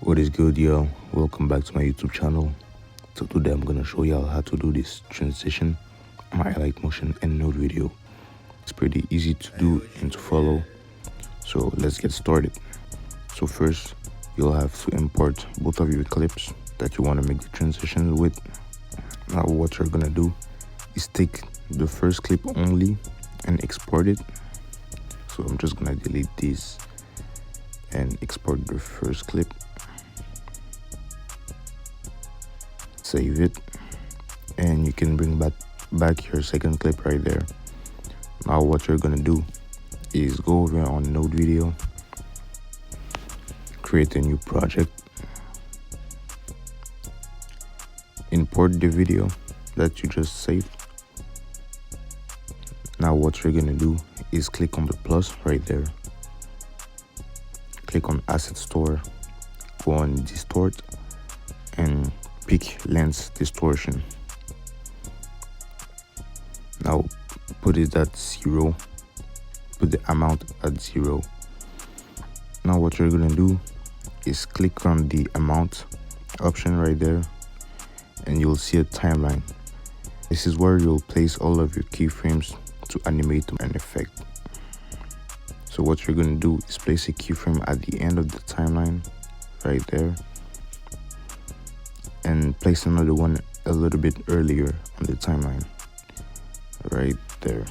What is good, y'all? Welcome back to my YouTube channel. So today I'm gonna show y'all how to do this transition on my Alight motion and node video. It's pretty easy to do and to follow. So let's get started. So first, you'll have to import both of your clips that you want to make the transitions with. Now what you're gonna do is take the first clip only and export it. So I'm just gonna delete this and export the first clip. Save it, and you can bring back your second clip right there. Now what you're gonna do is go over on node video, create a new project, import the video that you just saved. Now what you're gonna do is click on the plus right there, click on asset store, go on distort, and pick lens distortion. Now put it at 0, put the amount at 0. Now what you're gonna do is click on the amount option right there, and you'll see a timeline. This is where you'll place all of your keyframes to animate an effect. So what you're gonna do is place a keyframe at the end of the timeline right there, and place another one a little bit earlier on the timeline right there.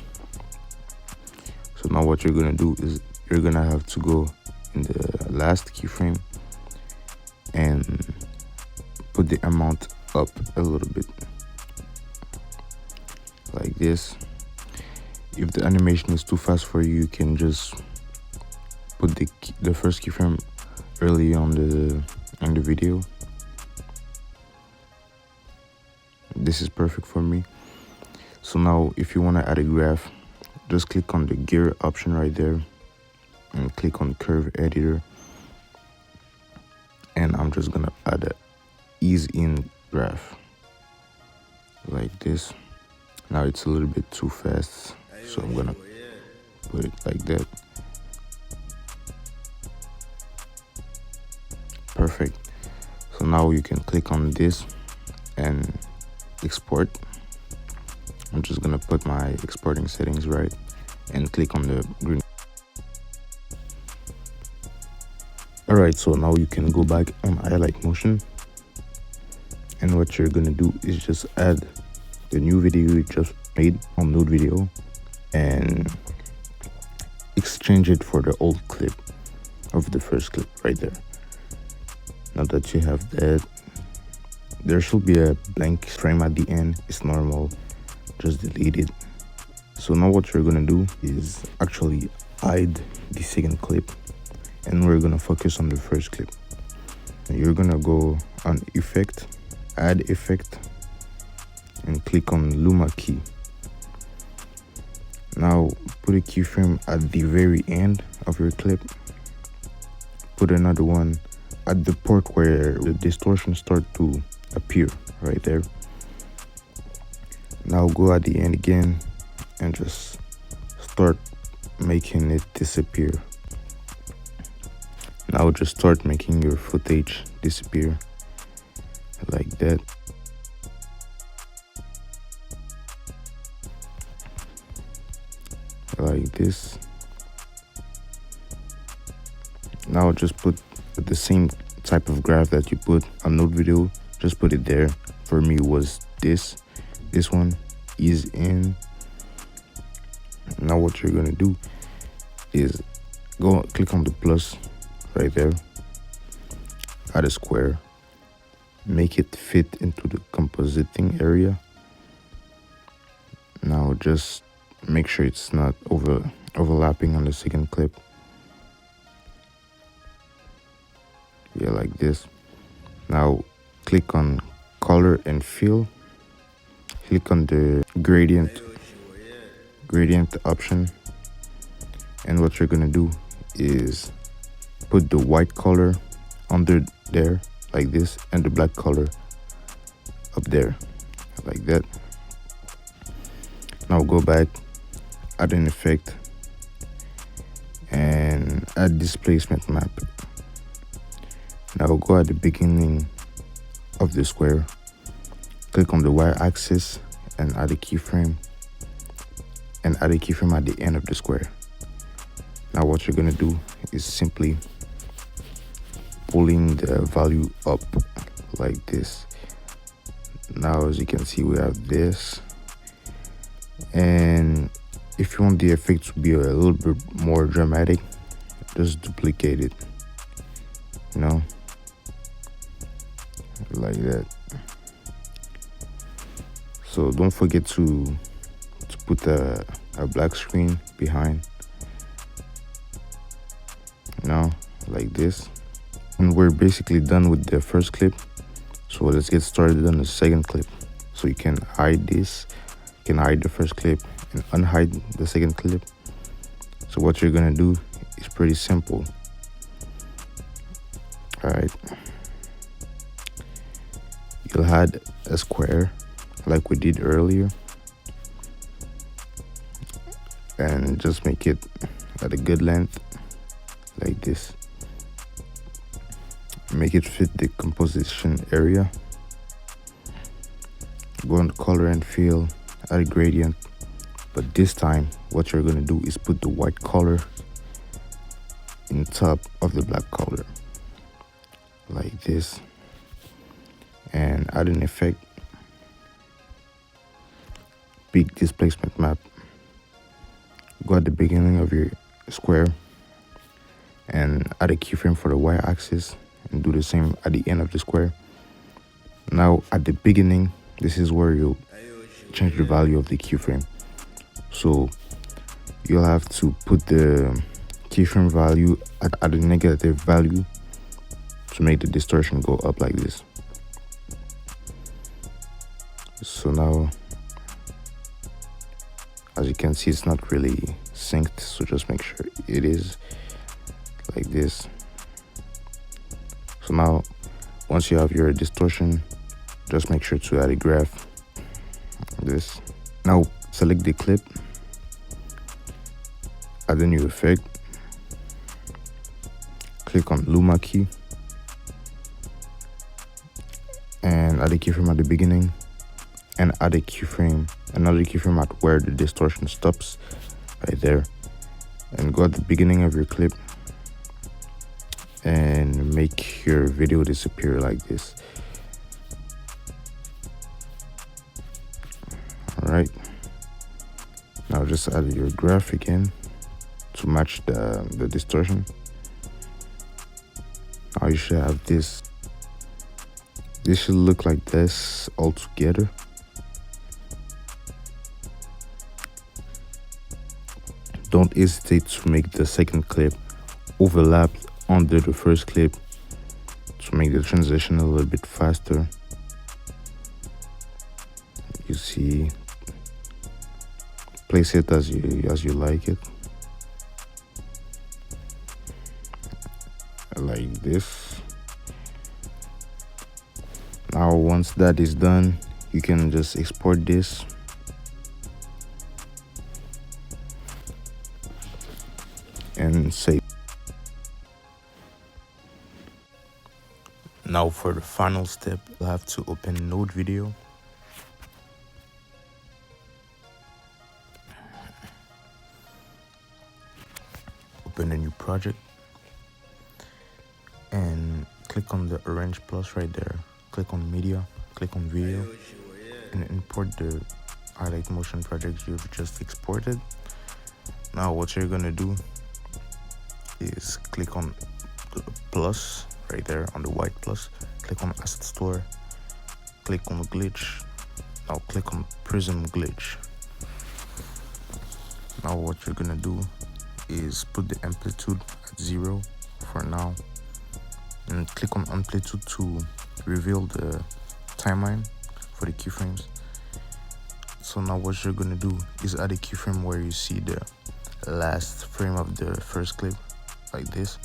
So now what you're gonna do is you're gonna have to go in the last keyframe and put the amount up a little bit like this. If the animation is too fast for you, you can just put the first keyframe early on the video. This is perfect for me. So now if you want to add a graph, just click on the gear option right there and click on curve editor, and I'm just gonna add a ease in graph like this. Now it's a little bit too fast, so I'm gonna put it like that. Perfect. So now you can click on this and export. I'm just gonna put my exporting settings right and click on the green. Alright, so now you can go back on Alight motion, and what you're gonna do is just add the new video you just made on node video and exchange it for the old clip of the first clip right there. Now that you have that, there should be a blank frame at the end. It's normal, just delete it. So now what you're gonna do is actually hide the second clip, and we're gonna focus on the first clip. You're gonna go on effect, add effect, and click on Luma key. Now put a keyframe at the very end of your clip, put another one at the part where the distortion starts to appear right there. Now go at the end again and just start making it disappear. Now just start making your footage disappear like that. Like this. Now just put the same type of graph that you put on node video, just put it there. For me was this one is in. Now what you're gonna do is go click on the plus right there, add a square, make it fit into the compositing area. Now just make sure it's not overlapping on the second clip. Yeah, like this. Now click on color and fill, click on the gradient option, and what you're gonna do is put the white color under there like this and the black color up there like that. Now go back, add an effect, and add displacement map. Now go at the beginning of the square, click on the y-axis and add a keyframe, and add a keyframe at the end of the square. Now what you're going to do is simply pulling the value up like this. Now as you can see, we have this, and if you want the effect to be a little bit more dramatic, just duplicate it, you know, like that. So don't forget to put a black screen behind, you know, like this. And we're basically done with the first clip, so let's get started on the second clip. So you can hide this, you can hide the first clip and unhide the second clip. So what you're gonna do is pretty simple. All right, you'll add a square like we did earlier, and just make it at a good length like this. Make it fit the composition area. Go on color and fill, add a gradient, but this time what you're going to do is put the white color in top of the black color like this, and add an effect, peak displacement map. Go at the beginning of your square and add a keyframe for the y-axis, and do the same at the end of the square. Now at the beginning, this is where you'll change the value of the keyframe. So you'll have to put the keyframe value at a negative value to make the distortion go up like this. So now, as you can see, it's not really synced, so just make sure it is like this. So now, once you have your distortion, just make sure to add a graph like this. Now select the clip, add a new effect, click on Luma key, and add a keyframe at the beginning, and add a keyframe, another keyframe at where the distortion stops, right there. And go at the beginning of your clip and make your video disappear like this. Alright, now just add your graph again to match the distortion. Now you should have this. This should look like this all together. Don't hesitate to make the second clip overlap under the first clip to make the transition a little bit faster. You see, place it as you like it, like this. Now once that is done, you can just export this and save. Now for the final step, you'll have to open Node Video. Open a new project and click on the orange plus right there. Click on media, click on video, and import the Alight motion project you've just exported. Now what you're gonna do is click on the plus right there, on the white plus, click on asset store, click on glitch. Now click on prism glitch. Now what you're gonna do is put the amplitude at 0 for now, and click on amplitude to reveal the timeline for the keyframes. So now what you're gonna do is add a keyframe where you see the last frame of the first clip like this.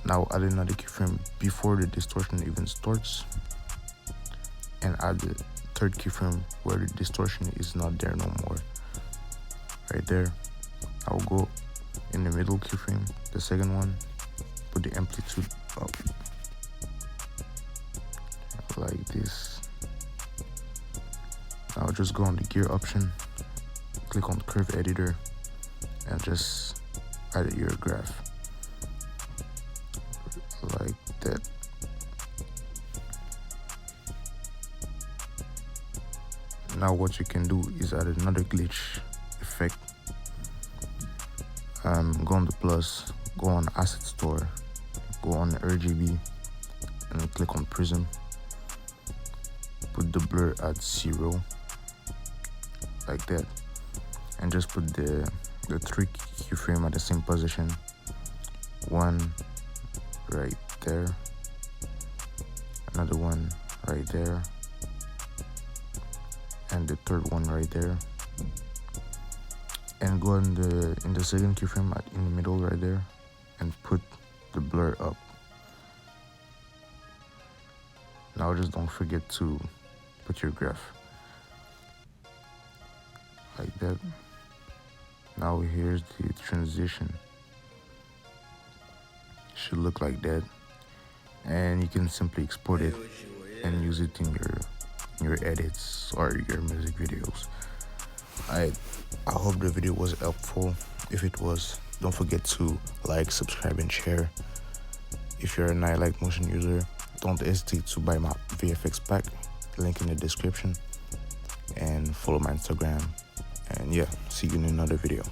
Now add another keyframe before the distortion even starts, and add the third keyframe where the distortion is not there no more, right there. I'll go in the middle keyframe, the second one, put the amplitude up like this. Now just go on the gear option, click on curve editor, and just add your graph like that. Now what you can do is add another glitch effect. Go on the plus, go on asset store, go on RGB, and click on prism. Put the blur at 0 like that, and just put the 3 keyframe at the same position. One right there, another one right there, and the third one right there. And go in the second keyframe in the middle right there, and put the blur up. Now just don't forget to put your graph like that. Now here's the transition. Should look like that, and you can simply export it and use it in your edits or your music videos. I hope the video was helpful. If it was, don't forget to like, subscribe, and share. If you're an Alight motion user, don't hesitate to buy my VFX pack, link in the description, and follow my Instagram. And yeah, see you in another video.